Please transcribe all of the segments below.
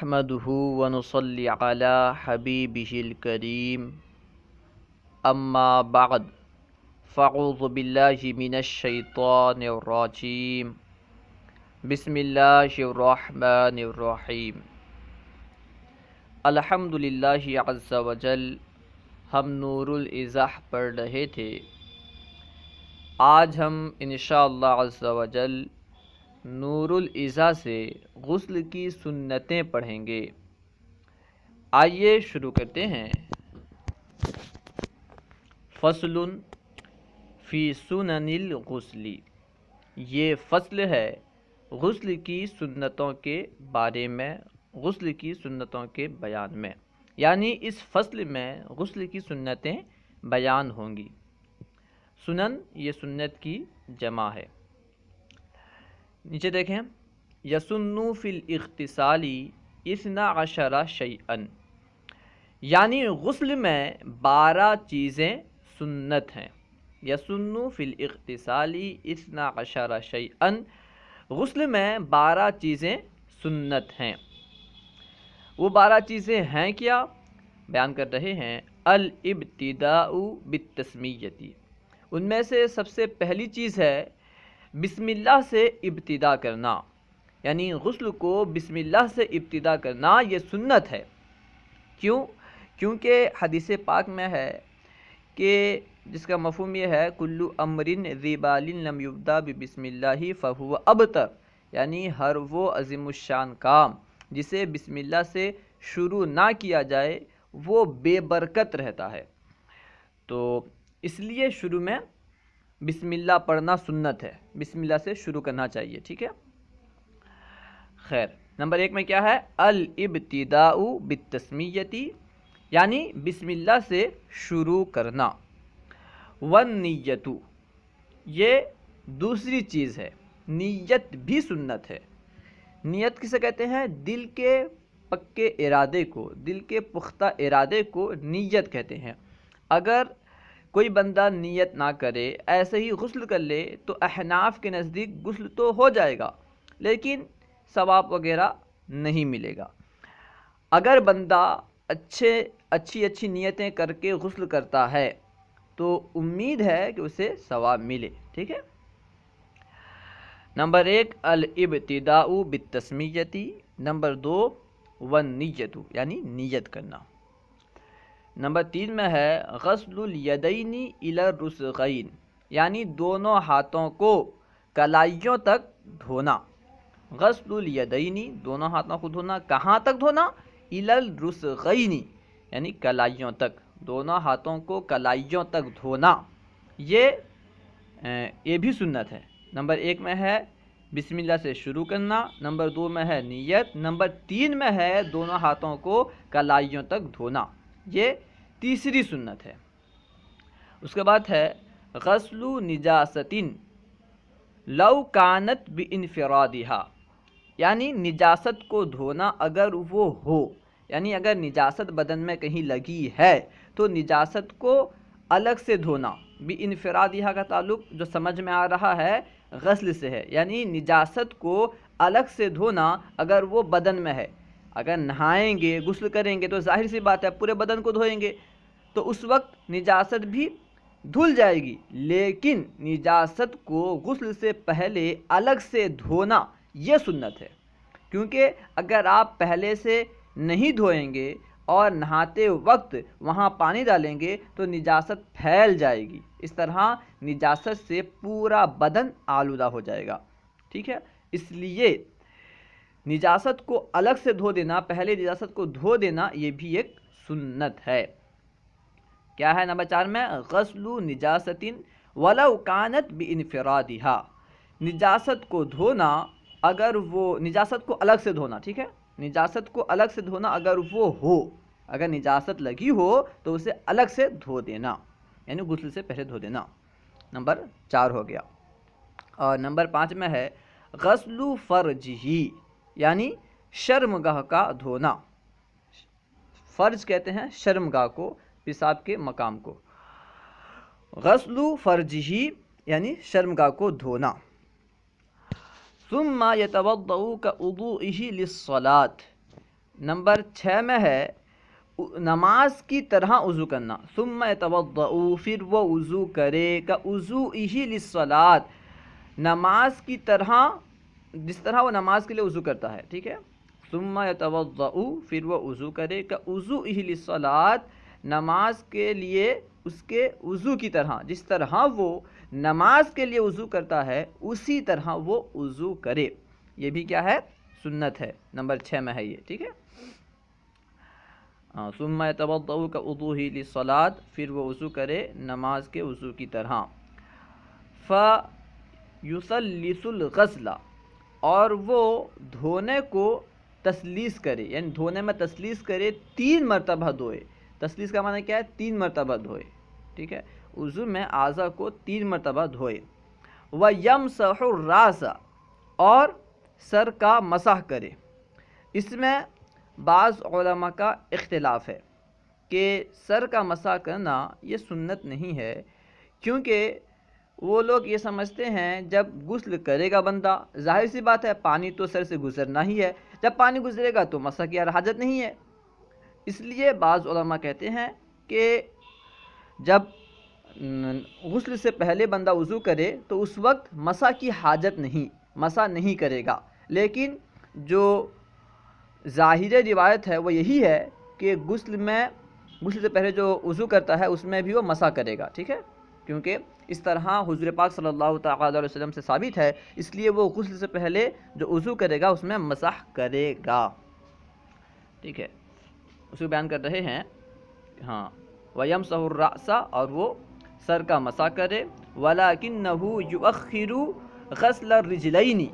نحمده ونصلي على حبيبه الكريم أما بعد فأعوذ بالله من الشيطان الرجيم بسم الله الرحمن الرحيم الحمد للہ عز وجل. ہم نور الازح پڑھ رہے تھے. آج ہم انشاءاللہ عز وجل نور الازح سے غسل کی سنتیں پڑھیں گے. آئیے شروع کرتے ہیں. فصل فی سنن الغسل، یہ فصل ہے غسل کی سنتوں کے بارے میں، غسل کی سنتوں کے بیان میں. یعنی اس فصل میں غسل کی سنتیں بیان ہوں گی. سنن یہ سنت کی جمع ہے. نیچے دیکھیں، یسنو فی الاغتسال 12 شیئا، یعنی غسل میں 12 چیزیں سنت ہیں. یسنو فی الاغتسال 12 شیئا، غسل میں 12 چیزیں سنت ہیں. وہ 12 چیزیں ہیں کیا؟ بیان کر رہے ہیں. الابتداء بالتسمیۃ، ان میں سے سب سے پہلی چیز ہے بسم اللہ سے ابتدا کرنا. یعنی غسل کو بسم اللہ سے ابتدا کرنا یہ سنت ہے. کیوں؟ کیونکہ حدیث پاک میں ہے کہ جس کا مفہوم یہ ہے کل امر ذی بال لم یبدا بسم اللہ فہو ابتر، یعنی ہر وہ عظیم الشان کام جسے بسم اللہ سے شروع نہ کیا جائے وہ بے برکت رہتا ہے. تو اس لیے شروع میں بسم اللہ پڑھنا سنت ہے، بسم اللہ سے شروع کرنا چاہیے. ٹھیک ہے، خیر. نمبر 1 میں کیا ہے؟ الابتداء بالتسمیۃ، یعنی بسم اللہ سے شروع کرنا. والنیت، یہ دوسری چیز ہے. نیت بھی سنت ہے. نیت کسے کہتے ہیں؟ دل کے پکے ارادے کو، دل کے پختہ ارادے کو نیت کہتے ہیں. اگر کوئی بندہ نیت نہ کرے، ایسے ہی غسل کر لے تو احناف کے نزدیک غسل تو ہو جائے گا لیکن ثواب وغیرہ نہیں ملے گا. اگر بندہ اچھی نیتیں کر کے غسل کرتا ہے تو امید ہے کہ اسے ثواب ملے. ٹھیک ہے. نمبر 1 الابتداء بالتسمیۃ. نمبر 2 والنیت، یعنی نیت کرنا. نمبر 3 میں ہے غسل الیدین الی الرسغین، یعنی دونوں ہاتھوں کو کلائیوں تک دھونا. غسل الیدین، دونوں ہاتھوں کو دھونا. کہاں تک دھونا؟ الی الرسغین، یعنی کلائیوں تک. دونوں ہاتھوں کو کلائیوں تک دھونا یہ بھی سنت ہے. نمبر 1 میں ہے بسم اللہ سے شروع کرنا. نمبر 2 میں ہے نیت. نمبر 3 میں ہے دونوں ہاتھوں کو کلائیوں تک دھونا، یہ تیسری سنت ہے. اس کے بعد ہے غسل نجاست لو کانت بانفرادها، یعنی نجاست کو دھونا اگر وہ ہو، یعنی اگر نجاست بدن میں کہیں لگی ہے تو نجاست کو الگ سے دھونا. بانفرادها کا تعلق جو سمجھ میں آ رہا ہے غسل سے ہے، یعنی نجاست کو الگ سے دھونا اگر وہ بدن میں ہے. اگر نہائیں گے، غسل کریں گے تو ظاہر سی بات ہے پورے بدن کو دھوئیں گے تو اس وقت نجاست بھی دھل جائے گی. لیکن نجاست کو غسل سے پہلے الگ سے دھونا یہ سنت ہے. کیونکہ اگر آپ پہلے سے نہیں دھوئیں گے اور نہاتے وقت وہاں پانی ڈالیں گے تو نجاست پھیل جائے گی. اس طرح نجاست سے پورا بدن آلودہ ہو جائے گا. ٹھیک ہے، اس لیے نجاست کو الگ سے دھو دینا، پہلے نجاست کو دھو دینا یہ بھی ایک سنت ہے. کیا ہے نمبر 4 میں؟ غسل نجاست ولو کانت بانفرادها، نجاست کو دھونا اگر وہ نجاست کو الگ سے دھونا. ٹھیک ہے، نجاست کو الگ سے دھونا اگر وہ ہو، اگر نجاست لگی ہو تو اسے الگ سے دھو دینا، یعنی غسل سے پہلے دھو دینا. نمبر 4 ہو گیا. اور نمبر 5 میں ہے غسل فرجہ، یعنی شرمگاہ کا دھونا. فرج کہتے ہیں شرمگاہ کو، پیشاب کے مقام کو. غسل فرجہ یعنی شرمگاہ کو دھونا. ثم يتوضأ كوضوئه للصلاة، نمبر 6 میں ہے نماز کی طرح وضو کرنا. ثم یتوضأ، پھر وہ وضو کرے، کا وضوئہ للصلاۃ، نماز کی طرح جس طرح وہ نماز کے لیے وضو کرتا ہے. ٹھیک ہے. ثم یتوضأ، پھر وہ وضو کرے، کا وضوئہ للصلاۃ، نماز کے لیے اس کے وضو کی طرح، جس طرح وہ نماز کے لیے وضو کرتا ہے اسی طرح وہ وضو کرے. یہ بھی کیا ہے؟ سنت ہے. نمبر 6 میں ہے یہ. ٹھیک ہے. ثم یتوضأ کوضوءہ للصلاۃ، پھر وہ وضو کرے نماز کے وضو کی طرح. فیثلث الغسل، اور وہ دھونے کو تثلیث کرے، یعنی دھونے میں تثلیث کرے، 3 مرتبہ دھوئے. تثلیث کا معنی کیا ہے؟ 3 مرتبہ دھوئے. ٹھیک ہے. وضو میں اعضاء کو 3 مرتبہ دھوئے. وَيَمْسَحُ الرَّأْسَ، اور سر کا مسح کرے. اس میں بعض علماء کا اختلاف ہے کہ سر کا مسح کرنا یہ سنت نہیں ہے، کیونکہ وہ لوگ یہ سمجھتے ہیں جب غسل کرے گا بندہ، ظاہر سی بات ہے پانی تو سر سے گزرنا ہی ہے، جب پانی گزرے گا تو مسح کی حاجت نہیں ہے. اس لیے بعض علماء کہتے ہیں کہ جب غسل سے پہلے بندہ وضو کرے تو اس وقت مسح کی حاجت نہیں، مسح نہیں کرے گا. لیکن جو ظاہر روایت ہے وہ یہی ہے کہ غسل سے پہلے جو وضو کرتا ہے اس میں بھی وہ مسح کرے گا. ٹھیک ہے. کیونکہ اس طرح حضور پاک صلی اللہ تعالیٰ علیہ وسلم سے ثابت ہے، اس لیے وہ غسل سے پہلے جو وضو کرے گا اس میں مسح کرے گا. ٹھیک ہے. اس کو بیان کر رہے ہیں. ہاں. وَيَمْسَحُ الرَّأْسَ، اور وہ سر کا مسح کرے. وَلَكِنَّهُ يُؤَخِّرُ غَسْلَ الرِّجْلَيْنِ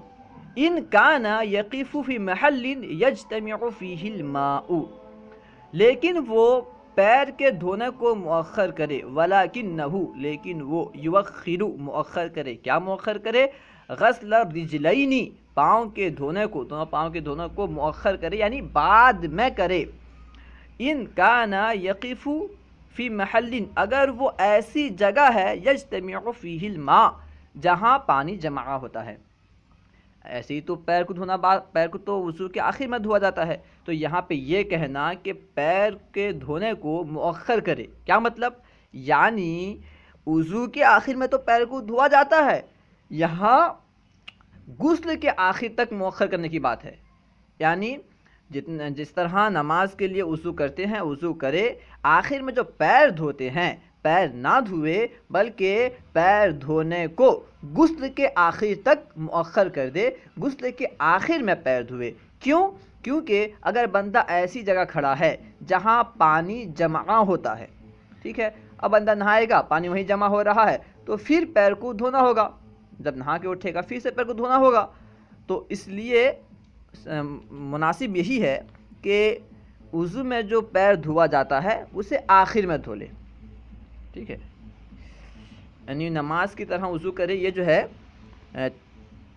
إِنْ كَانَ يَقِفُ فِي مَحَلٍ يَجْتَمِعُ فِيهِ الْمَاءُ، لیکن وہ پیر کے دھونے کو مؤخر کرے. وَلَكِنَّهُ، لیکن وہ يُؤَخِّرُ مؤخر کرے. کیا مؤخر کرے؟ غسل الرجلین، پاؤں کے دھونے کو، دونوں پاؤں کے دھونے کو مؤخر کرے، یعنی بعد میں کرے. ان کان یقف فی محل، اگر وہ ایسی جگہ ہے یجتمع فیہ الماء، جہاں پانی جمع ہوتا ہے. ایسے ہی تو پیر کو دھونا، پیر کو تو وضو کے آخر میں دھوا جاتا ہے، تو یہاں پہ یہ کہنا کہ پیر کے دھونے کو مؤخر کرے، کیا مطلب؟ یعنی وضو کے آخر میں تو پیر کو دھوا جاتا ہے، یہاں غسل کے آخر تک مؤخر کرنے کی بات ہے. یعنی جس طرح نماز کے لیے وضو کرتے ہیں وضو کرے، آخر میں جو پیر دھوتے ہیں پیر نہ دھوئے بلکہ پیر دھونے کو غسل کے آخر تک مؤخر کر دے، غسل کے آخر میں پیر دھوئے. کیوں؟ کیونکہ اگر بندہ ایسی جگہ کھڑا ہے جہاں پانی جمع ہوتا ہے، ٹھیک ہے، اب بندہ نہائے گا، پانی وہیں جمع ہو رہا ہے، تو پھر پیر کو دھونا ہوگا. جب نہا کے اٹھے گا پھر سے پیر کو دھونا ہوگا. تو اس لیے مناسب یہی ہے کہ وضو میں جو پیر دھوا جاتا ہے اسے آخر میں دھو لے. ٹھیک ہے. یعنی نماز کی طرح وضو کرے، یہ جو ہے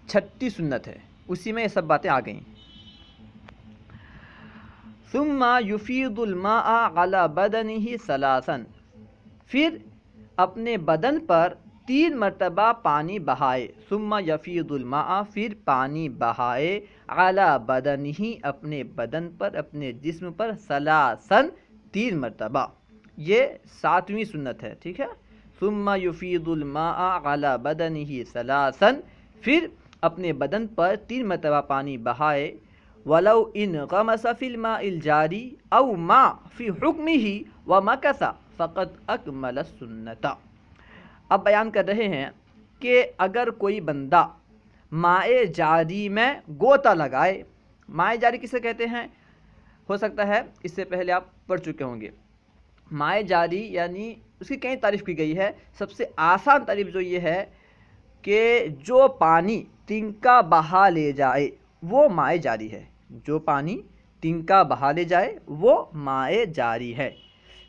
6ٹھی سنت ہے، اسی میں یہ سب باتیں آ گئیں. ثم یفید الماء علی بدنہ ثلاثا، پھر اپنے بدن پر 3 مرتبہ پانی بہائے. ثم یفید الماء، پھر پانی بہائے، علی بدنہ، اپنے بدن پر، اپنے جسم پر، ثلاثا، 3 مرتبہ. یہ 7ویں سنت ہے. ٹھیک ہے. ثم یفید الماء علی بدنہ ثلاثا، پھر اپنے بدن پر 3 مرتبہ پانی بہائے. ولو ان غمس فی الماء الجاری او ما فی حکمہ ومکث فقد اکمل السنت. اب بیان کر رہے ہیں کہ اگر کوئی بندہ مائع جاری میں گوتا لگائے. مائع جاری کسے کہتے ہیں؟ ہو سکتا ہے اس سے پہلے آپ پڑھ چکے ہوں گے. مائع جاری یعنی اس کی کئی تعریف کی گئی ہے. سب سے آسان تعریف جو یہ ہے کہ جو پانی تنکا بہا لے جائے وہ مائع جاری ہے. جو پانی تنکا بہا لے جائے وہ مائع جاری ہے.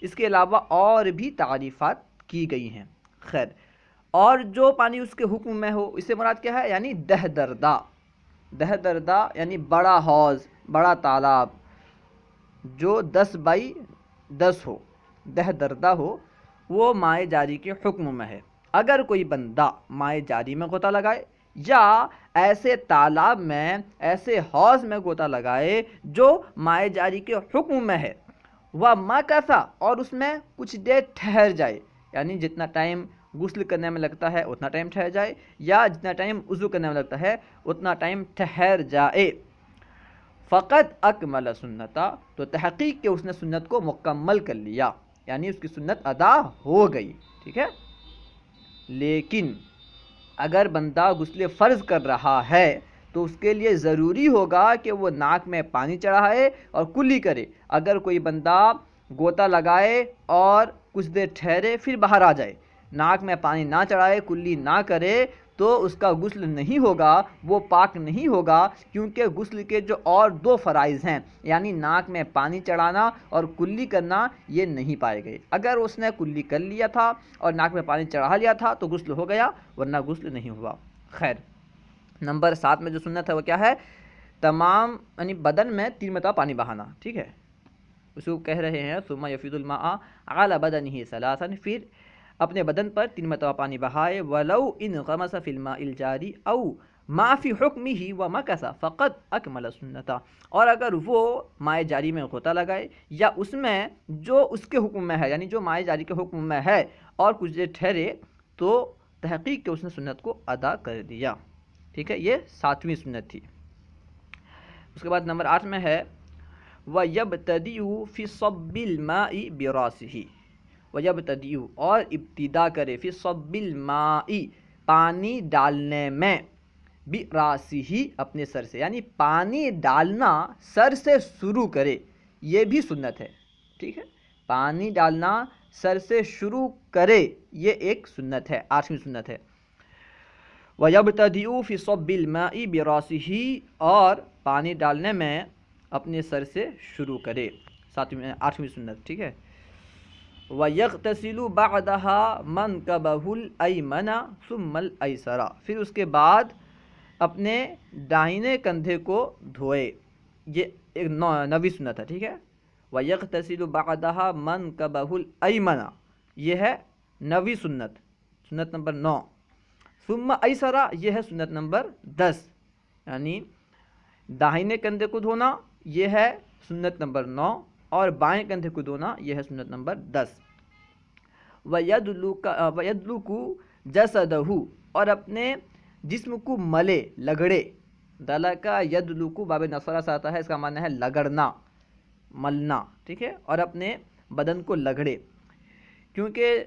اس کے علاوہ اور بھی تعریفات کی گئی ہیں. خیر، اور جو پانی اس کے حکم میں ہو، اس سے مراد کیا ہے؟ یعنی دہ دردہ. دہ دردہ یعنی بڑا حوض، بڑا تالاب جو 10x10 ہو، دہ دردہ ہو، وہ مائع جاری کے حکم میں ہے. اگر کوئی بندہ مائع جاری میں غوطہ لگائے یا ایسے تالاب میں، ایسے حوض میں غوطہ لگائے جو مائع جاری کے حکم میں ہے، وَمَكَثَ اور اس میں کچھ دیر ٹھہر جائے، یعنی جتنا ٹائم غسل کرنے میں لگتا ہے اتنا ٹائم ٹھہر جائے، یا جتنا ٹائم وضو کرنے میں لگتا ہے اتنا ٹائم ٹھہر جائے، فقط اکمل سنتا تو تحقیق کہ اس نے سنت کو مکمل کر لیا، یعنی اس کی سنت ادا ہو گئی، ٹھیک ہے۔ لیکن اگر بندہ غسل فرض کر رہا ہے تو اس کے لیے ضروری ہوگا کہ وہ ناک میں پانی چڑھائے اور کلی کرے۔ اگر کوئی بندہ غوطہ لگائے اور کچھ دیر ٹھہرے پھر باہر آ جائے، ناک میں پانی نہ چڑھائے، کلی نہ کرے، تو اس کا غسل نہیں ہوگا، وہ پاک نہیں ہوگا، کیونکہ غسل کے جو اور دو فرائض ہیں، یعنی ناک میں پانی چڑھانا اور کلی کرنا، یہ نہیں پائے گئے۔ اگر اس نے کلی کر لیا تھا اور ناک میں پانی چڑھا لیا تھا تو غسل ہو گیا، ورنہ غسل نہیں ہوا۔ خیر، نمبر 7 میں جو سنت ہے وہ کیا ہے؟ تمام یعنی بدن میں 3 مرتبہ پانی بہانا، ٹھیک ہے۔ اس کو کہہ رہے ہیں ثم یفیض الماء علی بدنہ ثلاثا، پھر اپنے بدن پر 3 مرتبہ پانی بہائے، ولو ان غمس فی الماء الجاری او ما فی حکمہ ومکث فقط اکمل سنتا، اور اگر وہ مائع جاری میں غوطہ لگائے یا اس میں جو اس کے حکم میں ہے، یعنی جو مائع جاری کے حکم میں ہے، اور کچھ دیر ٹھہرے، تو تحقیق کہ اس نے سنت کو ادا کر دیا، ٹھیک ہے۔ یہ 7ویں سنت تھی۔ اس کے بعد نمبر 8 میں ہے وَيَبْتَدِئُ فِي صَبِّ الْمَاءِ بِرَاسِهِ، وَيَبْتَدِئُ اور ابتدا کرے، فی صَبِّ الْمَاءِ پانی ڈالنے میں، بِرَاسِهِ اپنے سر سے، یعنی پانی ڈالنا سر سے شروع کرے، یہ بھی سنت ہے، ٹھیک ہے۔ پانی ڈالنا سر سے شروع کرے، یہ ایک سنت ہے، 8ویں سنت ہے۔ وَيَبْتَدِئُ فِي صَبِّ الْمَاءِ بِرَاسِهِ اور پانی ڈالنے میں اپنے سر سے شروع کرے، 8ویں سنت، ٹھیک ہے۔ وَيَغْتَسِلُ بَعْدَهَا مَنْكَبَهُ الْأَيْمَنَ ثُمَّ الْأَيْسَرَ، پھر اس کے بعد اپنے داہنے کندھے کو دھوئے، یہ ایک 9ویں سنت ہے، ٹھیک ہے۔ وَيَغْتَسِلُ بَعْدَهَا مَنْكَبَهُ الْأَيْمَنَ، یہ ہے 9ویں سنت، سنت نمبر 9۔ ثُمَّ أَيْسَرَ، یہ ہے سنت نمبر 10، یعنی داہنے کندھے کو دھونا، یہ ہے سنت نمبر 9، اور بائیں کندھے کو دھونا، یہ ہے سنت نمبر 10۔ وَيَدْلُكُ جَسَدَهُ اور اپنے جسم کو ملے، لگڑے، دَلَكَ يَدْلُكُ باب نصرہ سے آتا ہے، اس کا معنی ہے لگڑنا، ملنا، ٹھیک ہے، اور اپنے بدن کو لگڑے، کیونکہ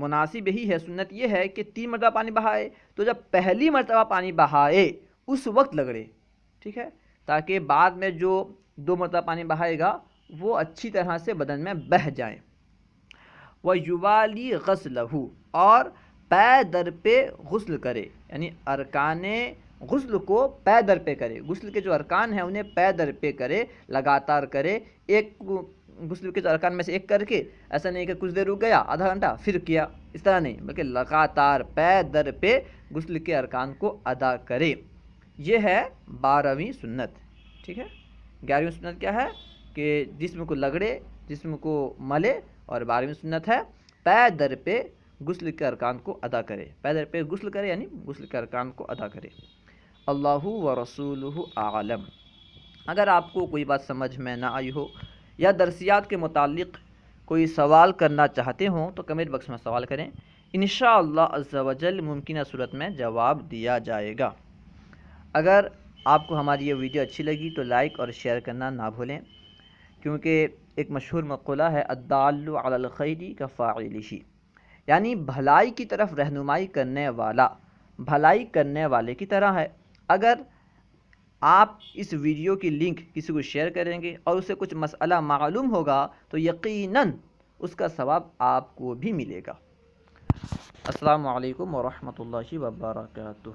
مناسب یہی ہے، سنت یہ ہے کہ 3 مرتبہ پانی بہائے، تو جب پہلی مرتبہ پانی بہائے اس وقت لگڑے، ٹھیک ہے، تاکہ بعد میں جو 2 مرتبہ پانی بہائے گا وہ اچھی طرح سے بدن میں بہہ جائیں۔ وَيُوَالِي غَسْلَهُ اور پے در پہ غسل کرے، یعنی ارکان غسل کو پے در پہ کرے، غسل کے جو ارکان ہیں انہیں پے در پہ کرے، لگاتار کرے، ایک غسل کے جو ارکان میں سے ایک کر کے، ایسا نہیں کہ کچھ دیر رک گیا، آدھا گھنٹہ پھر کیا، اس طرح نہیں، بلکہ لگاتار پے در پہ غسل کے ارکان کو ادا کرے، یہ ہے 12ویں سنت، ٹھیک ہے۔ 11ویں سنت کیا ہے کہ جسم کو لگڑے، جسم کو ملے، اور 12ویں سنت ہے پے در پہ غسل کے ارکان کو ادا کرے، پے در پہ غسل کرے یعنی غسل کے ارکان کو ادا کرے۔ اللہ ورسولہ اعلم۔ اگر آپ کو کوئی بات سمجھ میں نہ آئی ہو یا درسیات کے متعلق کوئی سوال کرنا چاہتے ہوں تو کمنٹ باکس میں سوال کریں، انشاءاللہ عز و جل ممکنہ صورت میں جواب دیا جائے گا۔ اگر آپ کو ہماری یہ ویڈیو اچھی لگی تو لائک اور شیئر کرنا نہ بھولیں، کیونکہ ایک مشہور مقولہ ہے الدال علی الخیر کفاعلہ، یعنی بھلائی کی طرف رہنمائی کرنے والا بھلائی کرنے والے کی طرح ہے۔ اگر آپ اس ویڈیو کی لنک کسی کو شیئر کریں گے اور اسے کچھ مسئلہ معلوم ہوگا تو یقیناً اس کا ثواب آپ کو بھی ملے گا۔ السلام علیکم ورحمۃ اللہ وبرکاتہ۔